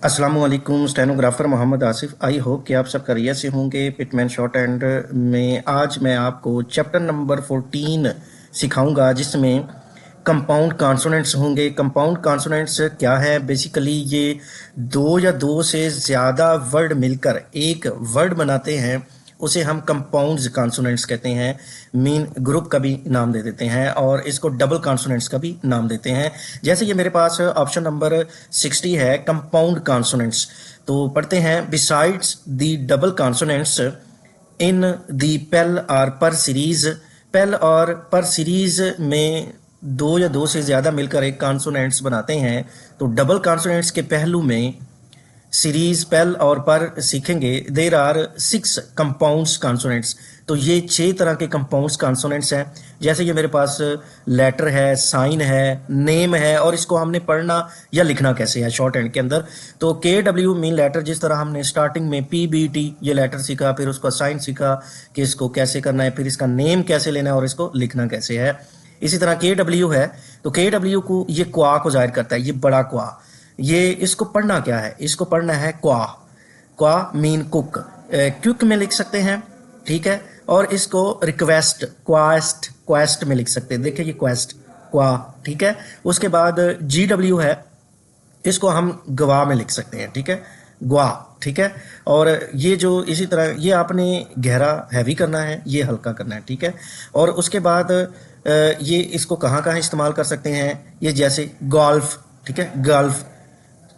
अस्सलाम वालेकुम। Stenographer Mohammad Asif. I hope कि आप सब खैरियत से होंगे। पिटमैन शॉर्ट एंड में आज मैं आपको चैप्टर नंबर 14 सिखाऊंगा जिसमें कंपाउंड कॉन्सोनेंट्स होंगे। कंपाउंड कॉन्सोनेंट्स क्या है? बेसिकली ये दो या दो से ज़्यादा वर्ड मिलकर एक वर्ड बनाते हैं, उसे हम कंपाउंड्स कॉन्सोनेंट्स कहते हैं। मीन ग्रुप का भी नाम दे देते हैं और इसको डबल कॉन्सोनेंट्स का भी नाम देते हैं। जैसे ये मेरे पास ऑप्शन नंबर 60 है, कंपाउंड कॉन्सोनेंट्स। तो पढ़ते हैं, besides the double consonants in the pale और पर सीरीज। पेल और पर सीरीज में दो या दो से ज़्यादा मिलकर एक कॉन्सोनेंट्स बनाते हैं। तो डबल कॉन्सोनेंट्स के पहलू में सीरीज, पेल और पर सीखेंगे। There are 6 compounds consonants. तो ये 6 तरह के कंपाउंड्स कॉन्सोनेंट्स हैं। जैसे ये मेरे पास लेटर है, साइन है, नेम है, और इसको हमने पढ़ना या लिखना कैसे है शॉर्ट हैंड के अंदर। तो KW मीन लेटर, जिस तरह हमने स्टार्टिंग में PBT ये लेटर सीखा, फिर उसका साइन सीखा कि इसको कैसे करना है, फिर इसका नेम कैसे लेना है और इसको लिखना कैसे है। इसी तरह KW है, तो KW को ये क्वा को जाहिर करता है, ये बड़ा क्वा। ये इसको पढ़ना क्या है? इसको पढ़ना है क्वा। क्वा मीन कुक, क्विक में लिख सकते हैं, ठीक है। और इसको रिक्वेस्ट, क्वास्ट, क्वेस्ट में लिख सकते हैं। देखिए ये क्वेस्ट, क्वा, ठीक है। उसके बाद GW है, इसको हम गवा में लिख सकते हैं, ठीक है, ग्वा, ठीक है। और ये जो इसी तरह ये आपने गहरा हैवी करना है, ये हल्का करना है, ठीक है। और उसके बाद ये इसको कहाँ कहाँ इस्तेमाल कर सकते हैं? ये जैसे गोल्फ, ठीक है, गल्फ,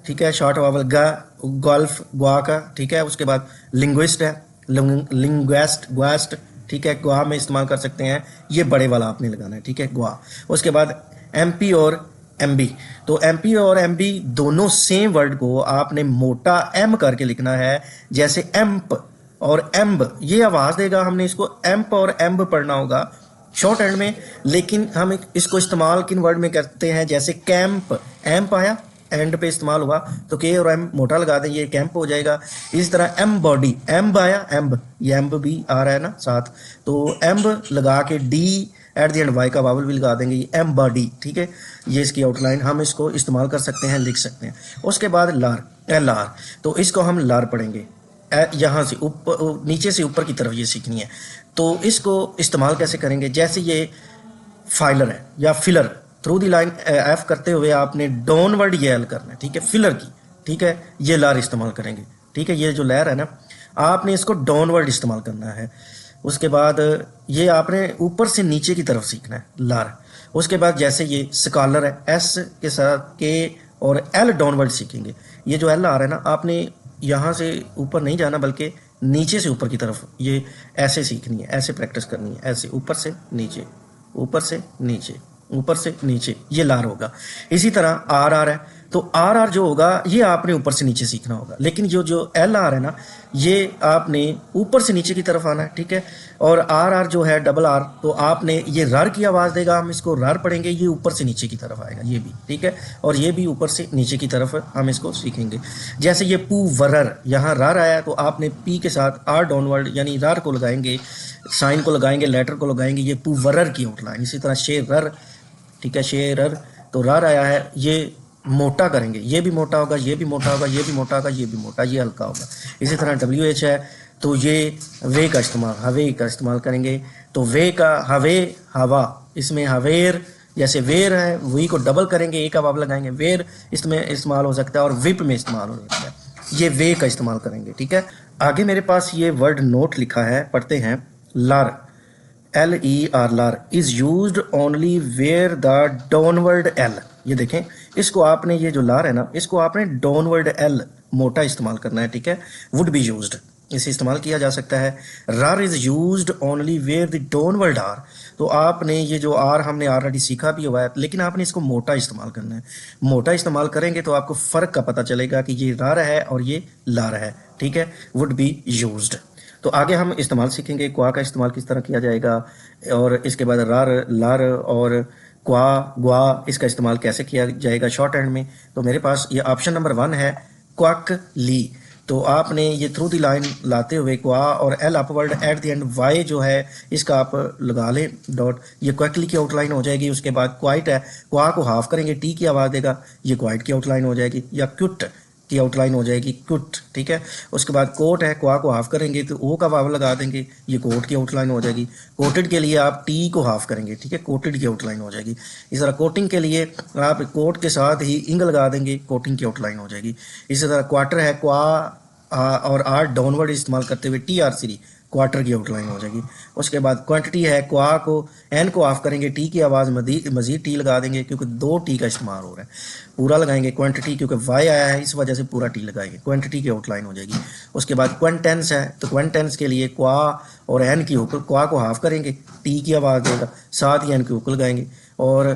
ठीक है, शॉर्ट वावल ग, गोल्फ, ग्वा का, ठीक है। उसके बाद लिंग्विस्ट है, लिंग्वेस्ट, ग्वास्ट, ठीक है, ग्वा में इस्तेमाल कर सकते हैं। ये बड़े वाला आपने लगाना है, ठीक है, ग्वा। उसके बाद MP और MB। तो MP और MB दोनों सेम वर्ड को आपने मोटा M करके लिखना है। जैसे एम्प और एम्ब, ये आवाज़ देगा, हमने इसको एम्प और एम्ब पढ़ना होगा शॉर्ट हैंड में। लेकिन हम इसको इस्तेमाल किन वर्ड में करते हैं? जैसे कैंप, एम्प आया, एंड पे इस्तेमाल हुआ तो K और M मोटा लगा दें, ये कैंप हो जाएगा। इसी तरह एम बॉडी, एम्ब आया, एम्ब, ये एम्ब भी आ रहा है ना साथ, तो एम्ब लगा के D at the end Y का वावल भी लगा देंगे, ये एम बॉडी, ठीक है। ये इसकी आउटलाइन, हम इसको इस्तेमाल कर सकते हैं, लिख सकते हैं। उसके बाद लार, LR, तो इसको हम लार पढ़ेंगे। यहाँ से ऊपर, नीचे से ऊपर की तरफ ये सीखनी है। तो इसको इस्तेमाल कैसे करेंगे? जैसे ये फाइलर है या filler, through the line F करते हुए आपने डाउनवर्ड ये L करना है, ठीक है, फिलर की, ठीक है। ये लार इस्तेमाल करेंगे, ठीक है। ये जो लहर है ना, आपने इसको डाउनवर्ड इस्तेमाल करना है। उसके बाद ये आपने ऊपर से नीचे की तरफ सीखना है, लार। उसके बाद जैसे ये स्कॉलर है, S के साथ K और L डाउनवर्ड सीखेंगे। ये जो L आ रहा है ना, आपने यहाँ से ऊपर नहीं जाना बल्कि नीचे से ऊपर की तरफ ये ऐसे सीखनी है, ऐसे प्रैक्टिस करनी है, ऐसे ऊपर से नीचे, ऊपर से नीचे, ऊपर से नीचे, ये लार होगा। इसी तरह RR है, तो RR जो होगा ये आपने ऊपर से नीचे सीखना होगा। लेकिन जो LR है ना, ये आपने ऊपर से नीचे की तरफ आना है, ठीक है। और RR जो है डबल R, तो आपने ये रर की आवाज़ देगा, हम इसको रर पढ़ेंगे, ये ऊपर से नीचे की तरफ आएगा, ये भी, ठीक है। और ये भी ऊपर से नीचे की तरफ हम इसको सीखेंगे। जैसे ये पू वरर, यहाँ रर आया तो आपने P के साथ R डाउनवर्ड यानी रर को लगाएंगे, साइन को लगाएंगे, लेटर को लगाएंगे, ये पू वरर की आउटलाइन। इसी तरह शेरर, ठीक है, शेरर, तो रर आया है, ये मोटा करेंगे, ये भी मोटा होगा, ये भी मोटा होगा, ये भी मोटा होगा, ये भी मोटा, ये हल्का होगा। इसी तरह WH है, तो ये वे का इस्तेमाल, हवे का इस्तेमाल करेंगे। तो वे का हवे, हवा, इसमें हवेर, जैसे वेर है वही को डबल करेंगे, एक का वाव लगाएंगे, वेर इसमें इस्तेमाल हो सकता है और विप में इस्तेमाल हो सकता है। ये वे का इस्तेमाल करेंगे, ठीक है। आगे मेरे पास ये वर्ड नोट लिखा है, पढ़ते हैं। Lar, LER, lar is used only where the downward L। ये देखें, इसको आपने, ये जो लार है ना, इसको आपने डाउनवर्ड L मोटा इस्तेमाल करना है, ठीक है। वुड बी यूज्ड, इसे इस्तेमाल किया जा सकता है। Rar is used only where the downward R, तो आपने ये जो R हमने ऑलरेडी सीखा भी हुआ है, लेकिन आपने इसको मोटा इस्तेमाल करना है। मोटा इस्तेमाल करेंगे तो आपको फ़र्क का पता चलेगा कि ये रार है और ये लार है, ठीक है। Would be used. तो आगे हम इस्तेमाल सीखेंगे, क्वा का इस्तेमाल किस तरह किया जाएगा, और इसके बाद रार, लार और क्वा, ग्वा, इसका इस्तेमाल कैसे किया जाएगा शॉर्ट हैंड में। तो मेरे पास ये ऑप्शन नंबर 1 है, क्वाक ली। तो आपने ये थ्रू दी लाइन लाते हुए क्वा और L upward at the end Y जो है इसका आप लगा लें डॉट, ये क्विकली की आउटलाइन हो जाएगी। उसके बाद क्वाइट है, क्वा को हाफ करेंगे, T की आवाज़ देगा, ये क्वाइट की आउटलाइन हो जाएगी। या क्विट, की आउटलाइन हो जाएगी कुट, ठीक है। उसके बाद कोट है, क्वा को हाफ करेंगे तो ओ का वावल लगा देंगे, ये कोट की आउटलाइन हो जाएगी। कोटेड के लिए आप टी को हाफ करेंगे, ठीक है, कोटेड की आउटलाइन हो जाएगी। इस तरह कोटिंग के लिए आप कोट के साथ ही इंग लगा देंगे, कोटिंग की आउटलाइन हो जाएगी। इसी तरह क्वार्टर है, क्वा और आर डाउनवर्ड इस्तेमाल करते हुए टी आर सी क्वार्टर की आउटलाइन हो जाएगी। उसके बाद क्वांटिटी है, क्वा को एन को ऑफ करेंगे, टी की आवाज़ मजीद टी लगा देंगे क्योंकि 2 टी का इस्तेमाल हो रहा है। पूरा लगाएंगे क्वांटिटी क्योंकि वाई आया है इस वजह से पूरा टी लगाएंगे, क्वांटिटी की आउटलाइन हो जाएगी। उसके बाद क्वेंटेंस है, तो क्वेंटेंस के लिए क्वा और एन की हुक, क्वा को हाफ करेंगे, टी की आवाज़ देगा, साथ ही एन की हुक लगाएंगे और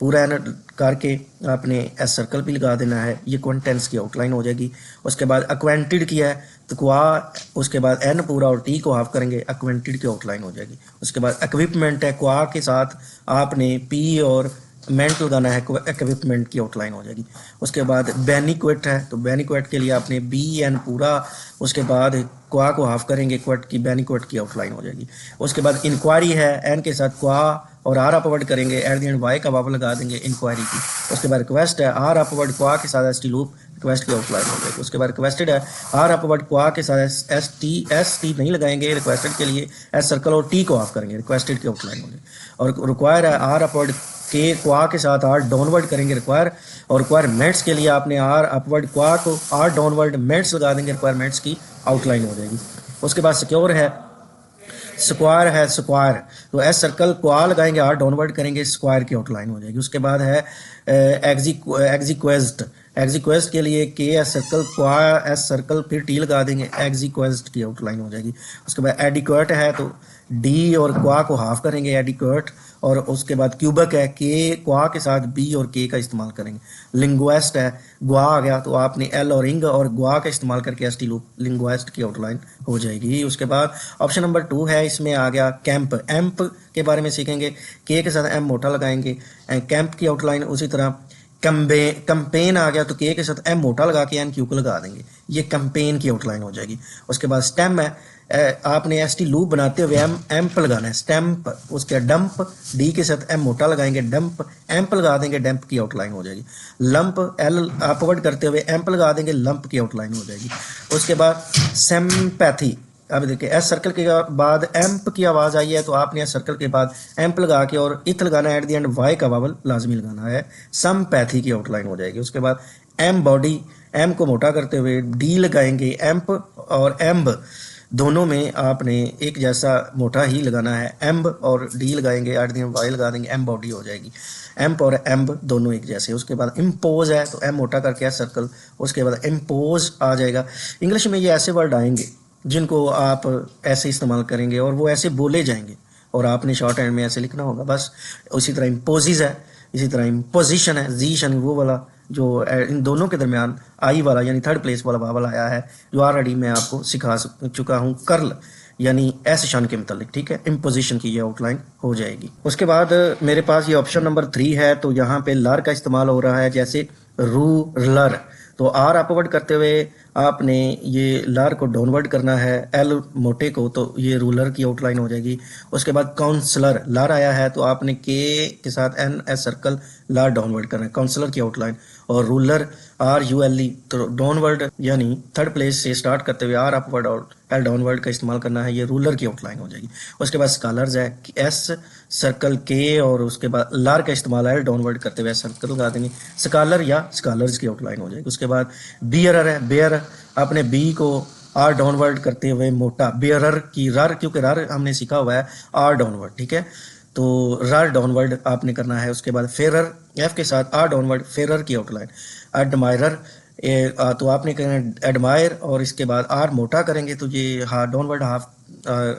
पूरा एन करके आपने एस सर्कल भी लगा देना है, ये क्वेंटेंस की आउटलाइन हो जाएगी। उसके बाद अक्वेंटेड किया है तो क्वा, उसके बाद एन पूरा और टी को हाफ करेंगे, अक्वेंटेड की आउटलाइन हो जाएगी। उसके बाद इक्विपमेंट है, क्वा के साथ आपने पी और मेंट लगाना है, इक्विपमेंट की आउटलाइन हो जाएगी। उसके बाद बेनिक्वेट है, तो बेनिक्वेट के लिए आपने बी एन पूरा, उसके बाद क्वा को हाफ करेंगे, क्वेट की बेनिक्वेट की आउटलाइन हो जाएगी। उसके बाद इंक्वायरी है, एन के साथ क्वा और आर अपवर्ड करेंगे, एट द एंड वाई का वावल लगा देंगे इंक्वायरी की। उसके बाद रिक्वेस्ट है, आर अपवर्ड क्वा के साथ एस टी लूप, रिक्वेस्ट की आउटलाइन हो जाएगी। उसके बाद रिक्वेस्टेड है, आर अपवर्ड क्वा के साथ एस टी नहीं लगाएंगे, रिक्वेस्टेड के लिए एस सर्कल और टी को ऑफ करेंगे, रिक्वेस्टेड की आउटलाइन हो जाएगी। और रिक्वायर है, आर अपवर्ड के क्वा के साथ आर डाउनवर्ड करेंगे रिक्वायर, और रिक्वायरमेंट्स के लिए आपने आर अपवर्ड क्वा को आर डाउनवर्ड मेट्स लगा देंगे, रिक्वायरमेंट्स की आउटलाइन हो जाएगी। उसके बाद सिक्योर है, स्क्वायर है, स्क्वायर तो एस सर्कल क्वा लगाएंगे, आर डाउनवर्ड करेंगे, स्क्वायर की आउटलाइन हो जाएगी। उसके बाद है एग्जीक्वेस्ट, एग्जीक्वेस्ट के लिए के एस सर्कल क्वा एस सर्कल फिर टी लगा देंगे, एग्जीक्वेस्ट की आउटलाइन हो जाएगी। उसके बाद एडिक्वेट है तो डी और क्वा को हाफ करेंगे, एडिक्वेट, और उसके बाद क्यूबक है, के क्वा के साथ बी और के का इस्तेमाल करेंगे। लिंग्वेस्ट है, ग्वा आ गया तो आपने एल और इंग और ग्वा का इस्तेमाल करके एस टी लूप, लिंग्वेस्ट की आउटलाइन हो जाएगी। उसके बाद ऑप्शन नंबर 2 है, इसमें आ गया कैंप, एम्प के बारे में सीखेंगे, के साथ एम मोटा लगाएंगे, कैंप की आउटलाइन। उसी तरह कंपेन आ गया तो के साथ एम मोटा लगा के एन क्यूक लगा देंगे, ये कंपेन की आउटलाइन हो जाएगी। उसके बाद स्टेम है, आपने एस टी लूप बनाते हुए एम्प लगाना है, स्टैम्प। उसके डंप, डी के साथ एम मोटा लगाएंगे, डंप, एम्प लगा देंगे, डंप की आउटलाइन हो जाएगी। लंप, एल अपवर्ड करते हुए एम्प लगा देंगे, लंप की आउटलाइन हो जाएगी। उसके बाद सिंपैथी, अब देखिए एस सर्कल के बाद एम्प की आवाज़ आई है तो आपने एस सर्कल के बाद एम्प लगा के और इथ लगाना है, एट द एंड वाई का वावल लाजमी लगाना है, सिंपैथी की आउटलाइन हो जाएगी। उसके बाद एम बॉडी, एम को मोटा करते हुए डी लगाएंगे, एम्प और एम्ब दोनों में आपने एक जैसा मोटा ही लगाना है, एम्ब और डी लगाएंगे, एट द एंड वाई लगा देंगे, एम बॉडी हो जाएगी। एम्प और एम्ब दोनों एक जैसे। उसके बाद इम्पोज है तो एम मोटा करके एस सर्कल, उसके बाद इम्पोज आ जाएगा। इंग्लिश में ये ऐसे वर्ड आएंगे जिनको आप ऐसे इस्तेमाल करेंगे और वो ऐसे बोले जाएंगे और आपने शॉर्ट हैंड में ऐसे लिखना होगा बस। उसी तरह इम्पोजिज है, इसी तरह इम्पोजिशन है, जीशन वो वाला जो इन दोनों के दरमियान आई वाला यानी थर्ड प्लेस वाला वावल आया है, जो ऑलरेडी मैं आपको सिखा चुका हूँ, कर्ल यानी ऐसे शान के मतलब, ठीक है। इम्पोजिशन की ये आउटलाइन हो जाएगी। उसके बाद मेरे पास ये ऑप्शन नंबर 3 है, तो यहाँ पे लर का इस्तेमाल हो रहा है, जैसे रूलर, तो आर अपवर्ड करते हुए आपने ये लार को डाउनवर्ड करना है, एल मोटे को, तो ये रूलर की आउटलाइन हो जाएगी। उसके बाद काउंसलर, लार आया है तो आपने के साथ N S circle lar downward करना है, काउंसलर की आउटलाइन। और ruler R U L E, तो डाउनवर्ड यानी थर्ड प्लेस से स्टार्ट करते हुए आर अपवर्ड और एल डाउनवर्ड का इस्तेमाल करना है, ये रूलर की आउटलाइन हो जाएगी। उसके बाद स्कॉलर्स है, एस सर्कल के और उसके बाद लार का इस्तेमाल एल डाउनवर्ड करते हुए सर्कल लगा देंगे, स्कॉलर या स्कॉलर्स की आउटलाइन हो जाएगी। उसके बाद बियरर है, बेयर आपने बी को आर डाउनवर्ड करते हुए मोटा, बेयरर की रर, क्योंकि रर हमने सीखा हुआ है आर डाउनवर्ड, ठीक है, तो रर डाउनवर्ड आपने करना है। उसके बाद फेरर, एफ के साथ आर डाउनवर्ड, फेरर की आउटलाइन। एडमायरर, तो आपने करना है एडमायर और इसके बाद आर मोटा करेंगे तो ये हाफ डाउनवर्ड हाफ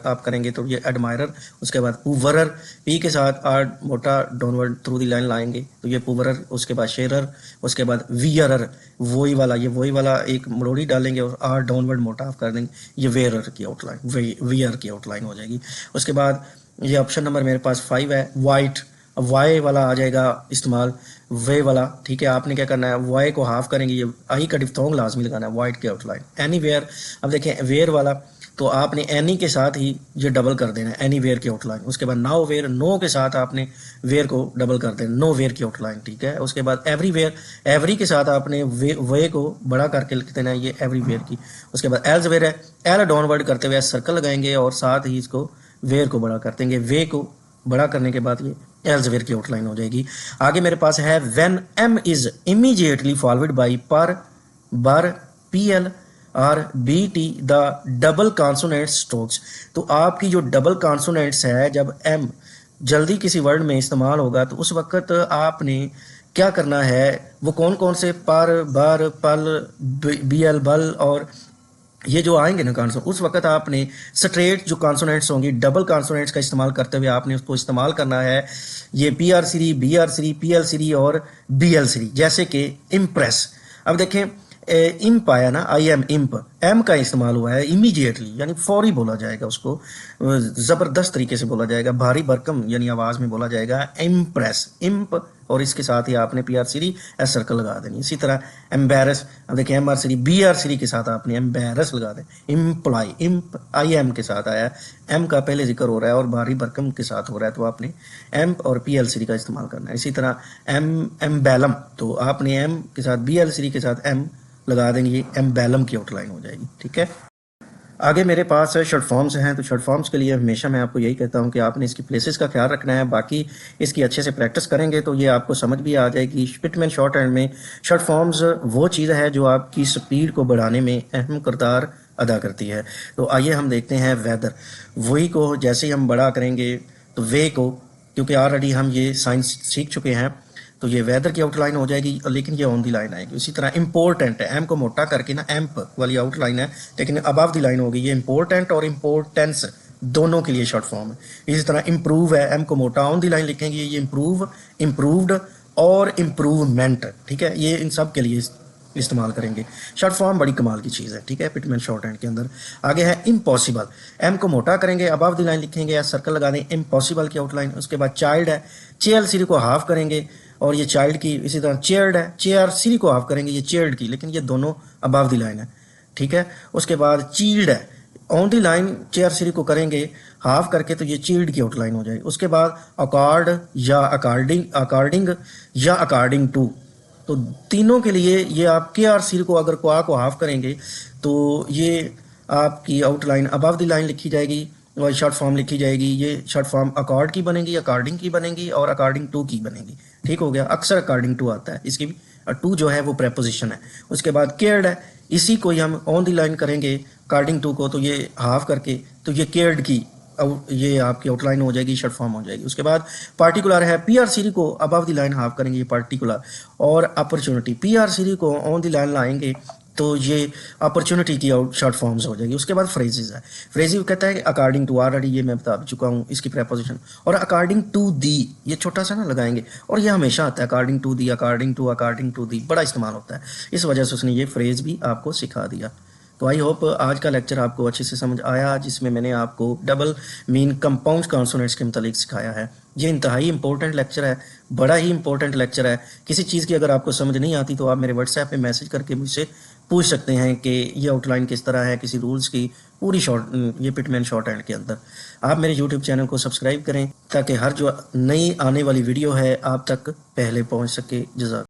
आप करेंगे तो ये एडमायरर। उसके बाद पुवरर, पी के साथ आर मोटा डाउनवर्ड थ्रू दी लाइन लाएंगे तो ये पुवरर। उसके बाद शेरर, उसके बाद वियरर, वही वाला, ये वही वाला एक मरोड़ी डालेंगे और आर डाउनवर्ड मोटा आप कर देंगे, ये वेरर की आउटलाइन, वियर की आउटलाइन हो जाएगी। उसके बाद ये ऑप्शन नंबर मेरे पास 5 है, वाइट, वाई वाला आ जाएगा इस्तेमाल, वे वाला, ठीक है। आपने क्या करना है, वाई को हाफ करेंगे, ये आई का डिफ्थोंग लाजमी लगाना है, वाइट की आउटलाइन। एनीवेयर, अब देखें वेयर वाला, तो आपने एनी के साथ ही ये डबल कर देना है, एनी वेयर की आउटलाइन। उसके बाद नाउ वेयर, नो के साथ आपने वेयर को डबल कर देना, नो वेयर की आउटलाइन, ठीक है। उसके बाद एवरी वेयर, एवरी के साथ आपने वे को बड़ा करके लिख देना है, ये एवरी वेयर की। उसके बाद एल्स वेयर है, एल डाउनवर्ड करते हुए सर्कल लगाएंगे और साथ ही इसको वेयर को बड़ा कर देंगे, वे को बड़ा करने के बाद ये एल्सवेयर की आउटलाइन हो जाएगी। आगे मेरे पास है when M is immediately followed by per, ber, P L और B T the double consonant strokes. तो आपकी जो डबल कॉन्सोनेंट्स है, जब एम जल्दी किसी वर्ड में इस्तेमाल होगा तो उस वक्त आपने क्या करना है, वो कौन कौन से पर, बर, पल, बी एल, बल और ये जो आएंगे ना कॉन्सोनेंट, उस वक्त आपने स्ट्रेट जो कॉन्सोनेंट्स होंगी डबल कॉन्सोनेंट्स का इस्तेमाल करते हुए आपने उसको इस्तेमाल करना है। ये पी आर सीरी, बी आर सीरी, पी एल सीरी और बी एल सीरी, जैसे कि इम्प्रेस। अब देखें इम्प आया ना, आई एम इम्प, एम का इस्तेमाल हुआ है इमीडिएटली, यानी फौरी बोला जाएगा, उसको ज़बरदस्त तरीके से बोला जाएगा, भारी भरकम यानी आवाज़ में बोला जाएगा इम्प्रेस, इम्प, और इसके साथ ही आपने पी आर सीरी एस सर्कल लगा देनी। इसी तरह एम्बेरस, अब देखिए एम आर सीरी, बी आर सीरी के साथ आपने एम्बेरस लगा दें। इम्प्लाई, इम्प आई एम के साथ आया, एम का पहले जिक्र हो रहा है और भारी भरकम के साथ हो रहा है, तो आपने एम और पी एल सीरी का इस्तेमाल करना है। इसी तरह एम्बेलम, तो आपने एम के साथ बी एल सीरी के साथ एम लगा देंगे, एम्बेलम की आउटलाइन हो जाएगी, ठीक है। आगे मेरे पास शॉर्ट फॉर्म्स हैं, तो शॉर्ट फॉर्म्स के लिए हमेशा मैं आपको यही कहता हूं कि आपने इसकी प्लेसेस का ख्याल रखना है, बाकी इसकी अच्छे से प्रैक्टिस करेंगे तो ये आपको समझ भी आ जाएगी। पिटमैन शॉर्ट हैंड में शॉर्ट फॉर्म्स वो चीज़ है जो आपकी स्पीड को बढ़ाने में अहम किरदार अदा करती है। तो आइए हम देखते हैं वेदर, वही को जैसे ही हम बड़ा करेंगे तो वे को, क्योंकि ऑलरेडी हम ये साइंस सीख चुके हैं, तो ये वेदर की आउटलाइन हो जाएगी, लेकिन ये ऑन दी लाइन आएगी। इसी तरह इंपॉर्टेंट है, एम को मोटा करके ना एम्प वाली आउटलाइन है, लेकिन अबव दी लाइन होगी। ये इंपॉर्टेंट और इंपॉर्टेंस दोनों के लिए शॉर्ट फॉर्म है। इसी तरह इंप्रूव है, एम को मोटा ऑन दी लाइन लिखेंगे, ये इंप्रूव, इंप्रूव्ड और इंप्रूवमेंट, ठीक है, ये इन सब के लिए इस्तेमाल करेंगे। शॉर्ट फॉर्म बड़ी कमाल की चीज़ है, ठीक है, पिटमैन शॉर्ट हैंड के अंदर। आगे है इम्पॉसिबल, एम को मोटा करेंगे, अबव दी लाइन लिखेंगे या सर्कल लगा दें, इम्पॉसिबल की आउटलाइन। उसके बाद चाइल्ड है, चेयर सीरी को हाफ करेंगे और ये चाइल्ड की। इसी तरह चेयर्ड है, चेयर सीरी को हाफ करेंगे, ये चेयर्ड की, लेकिन ये दोनों अबव दी लाइन है, ठीक है। उसके बाद चील्ड है, ऑन दी लाइन चेयर सीरी को करेंगे हाफ करके, तो ये चील्ड की आउटलाइन हो जाएगी। उसके बाद अकॉर्ड या अकॉर्डिंग, अकॉर्डिंग या अकॉर्डिंग टू, तो तीनों के लिए ये आप के आर सीरी को अगर क्वा को हाफ करेंगे तो ये आपकी आउटलाइन अबव दी लाइन लिखी जाएगी और शॉर्ट फॉर्म लिखी जाएगी। ये शॉर्ट फॉर्म अकॉर्ड की बनेगी, अकॉर्डिंग की बनेगी और अकॉर्डिंग टू की बनेगी, ठीक हो गया। अक्सर अकॉर्डिंग टू आता है, इसकी भी टू जो है वो प्रेपोजिशन है। उसके बाद केयर्ड है, इसी को ही हम ऑन दी लाइन करेंगे अकॉर्डिंग टू को, तो ये हाफ करके, तो ये केयर्ड की ये आपकी आउटलाइन हो जाएगी, शॉर्ट फॉर्म हो जाएगी। उसके बाद पार्टिकुलर है, पी आर सीरी को अबव द लाइन हाफ करेंगे, ये पार्टिकुलर। और अपॉर्चुनिटी, पी आर सीरी को ऑन द लाइन लाएंगे तो ये अपॉर्चुनिटी की आउट शॉर्ट फॉर्म्स हो जाएगी। उसके बाद फ्रेजेस है, फ्रेजेस कहता है कि अकॉर्डिंग टू, ऑलरेडी ये मैं बता चुका हूँ इसकी प्रेपोजिशन, और अकॉर्डिंग टू दी ये छोटा सा ना लगाएंगे, और ये हमेशा आता है according to the, according to the बड़ा इस्तेमाल होता है, इस वजह से उसने ये फ्रेज भी आपको सिखा दिया। तो आई होप आज का लेक्चर आपको अच्छे से समझ आया, जिसमें मैंने आपको डबल मीन कंपाउंड कॉन्सोनेंट्स के मुतालिक सिखाया है। ये इंतहाई इंपॉर्टेंट लेक्चर है, बड़ा ही इंपॉर्टेंट लेक्चर है। किसी चीज़ की अगर आपको समझ नहीं आती तो आप मेरे व्हाट्सएप पे मैसेज करके मुझसे पूछ सकते हैं कि ये आउटलाइन किस तरह है, किसी रूल्स की पूरी शॉर्ट, ये पिटमैन शॉर्ट हैंड के अंदर। आप मेरे यूट्यूब चैनल को सब्सक्राइब करें ताकि हर जो नई आने वाली वीडियो है आप तक पहले पहुँच सके। जज़ाक।